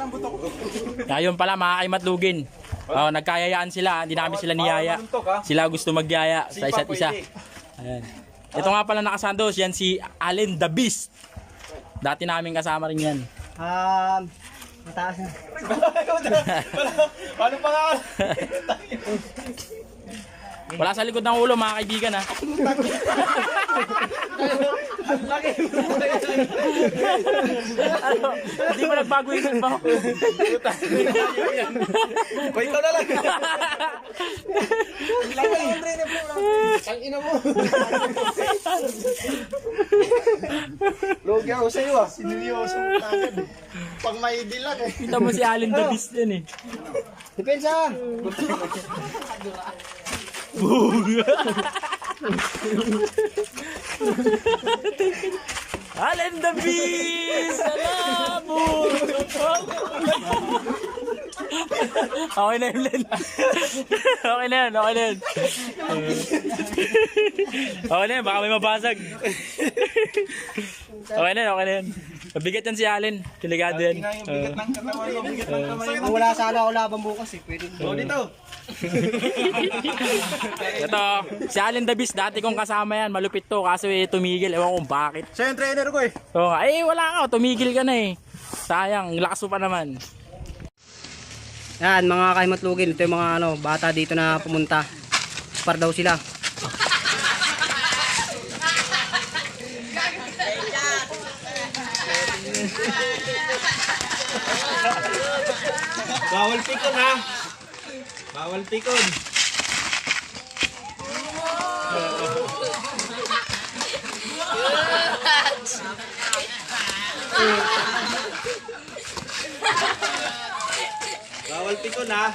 ang butok. Ngayon pala mga kaimatlugin. Oh, nagkayayaan sila, hindi namin sila niyaya. Sila gusto magyaya sa isa't isa. Ayan. Ito nga pala nakasandos, yan si Allen the Beast. Dati namin kasama rin yan. Mataas na. Paano pa nga? Wala sa likod ng ulo mga kaibigan ha. Ano? Hindi mo nagbago yung mo. Wait na lang. Ang ina mo. Logi ako sa'yo ah. Sinilyoso mo agad eh. Pag may dilag eh. Kita mo si Allen the Beast yan eh. Depensa! Allen the Beast! Salabot! Okay na yun, Len. Okay na yun, okay na yun. Okay na yun, baka may mabasag. Okay na yun, okay na yun. Mabigat yan si Allen. Delikado yan. Bigat ng katawan mo. Bigat ng kamay mo. Kung wala sana ako laban bukas eh, pwede. O dito. Ito, si Allen the Beast, dati kong kasama yan. Malupit to, kaso tumigil. Ewan kung bakit. Siya yung trainer ko eh. Oo nga, wala ka, tumigil ka na eh. Sayang, lakas mo pa naman. Yan mga kaimatlugin, ito yung mga bata dito na pumunta. Par daw sila. Bawal pikon ha. Bawal pikon. Bawal pikon ha.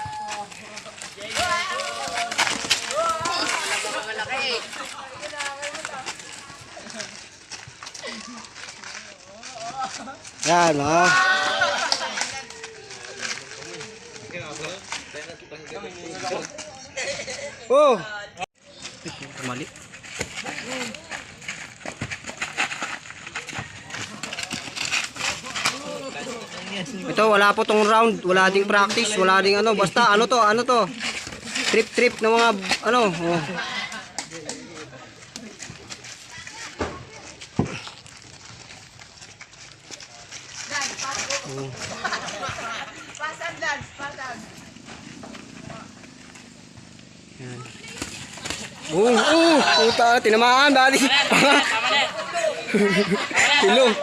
Yan mga. Oh! Mali. Ito wala po tong round, wala ding practice, wala ding basta ano to? Trip ng mga oh. Yan. Puta, tinamaan bali. Hello.